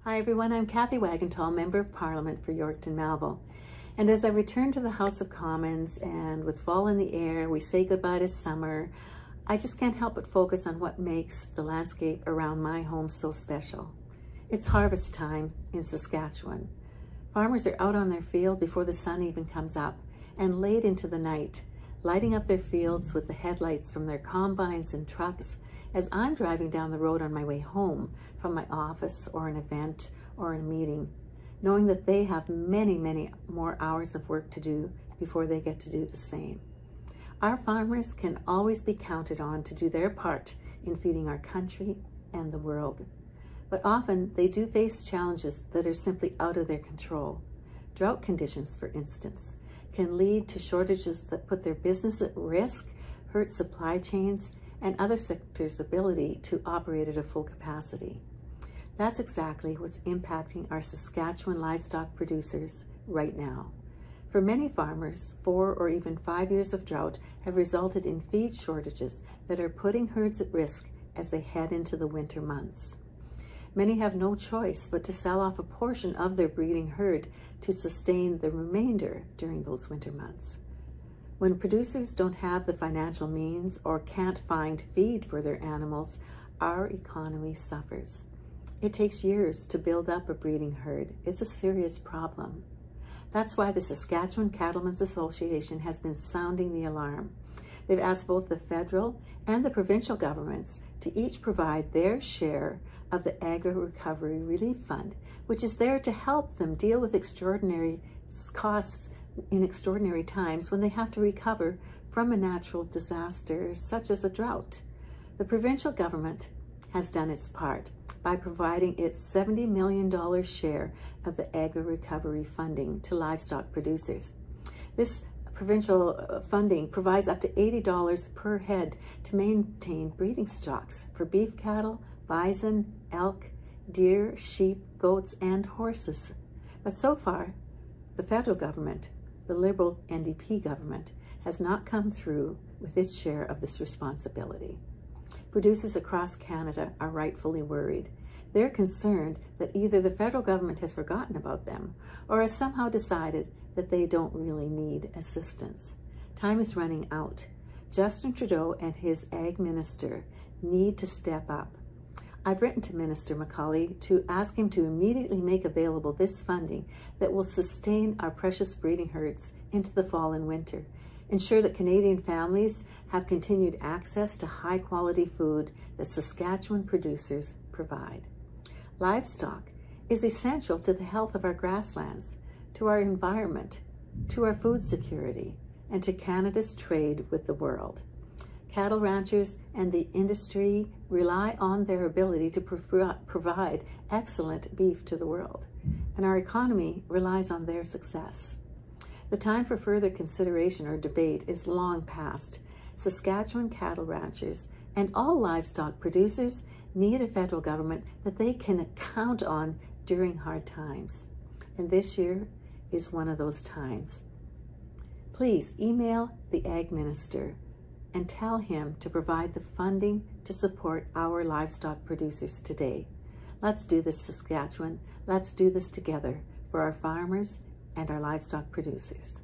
Hi everyone, I'm Kathy Wagenthal, Member of Parliament for Yorkton Malville. And as I return to the House of Commons and with fall in the air, we say goodbye to summer, I just can't help but focus on what makes the landscape around my home so special. It's harvest time in Saskatchewan. Farmers are out on their field before the sun even comes up and late into the night, lighting up their fields with the headlights from their combines and trucks as I'm driving down the road on my way home from my office or an event or a meeting, knowing that they have many, many more hours of work to do before they get to do the same. Our farmers can always be counted on to do their part in feeding our country and the world. But often they do face challenges that are simply out of their control. Drought conditions, for instance, can lead to shortages that put their business at risk, hurt supply chains, and other sectors' ability to operate at a full capacity. That's exactly what's impacting our Saskatchewan livestock producers right now. For many farmers, 4 or even 5 years of drought have resulted in feed shortages that are putting herds at risk as they head into the winter months. Many have no choice but to sell off a portion of their breeding herd to sustain the remainder during those winter months. When producers don't have the financial means or can't find feed for their animals, our economy suffers. It takes years to build up a breeding herd. It's a serious problem. That's why the Saskatchewan Cattlemen's Association has been sounding the alarm. They've asked both the federal and the provincial governments to each provide their share of the Agri-Recovery Relief Fund, which is there to help them deal with extraordinary costs in extraordinary times when they have to recover from a natural disaster such as a drought. The provincial government has done its part by providing its $70 million share of the Agri-Recovery funding to livestock producers. This provincial funding provides up to $80 per head to maintain breeding stocks for beef cattle, bison, elk, deer, sheep, goats, and horses. But so far, the federal government, the Liberal NDP government, has not come through with its share of this responsibility. Producers across Canada are rightfully worried. They're concerned that either the federal government has forgotten about them or has somehow decided that they don't really need assistance. Time is running out. Justin Trudeau and his Ag Minister need to step up. I've written to Minister McCauley to ask him to immediately make available this funding that will sustain our precious breeding herds into the fall and winter, ensure that Canadian families have continued access to high-quality food that Saskatchewan producers provide. Livestock is essential to the health of our grasslands, to our environment, to our food security, and to Canada's trade with the world. Cattle ranchers and the industry rely on their ability to provide excellent beef to the world, and our economy relies on their success. The time for further consideration or debate is long past. Saskatchewan cattle ranchers and all livestock producers need a federal government that they can count on during hard times. And this year is one of those times. Please email the Ag Minister and tell him to provide the funding to support our livestock producers today. Let's do this, Saskatchewan. Let's do this together for our farmers and our livestock producers.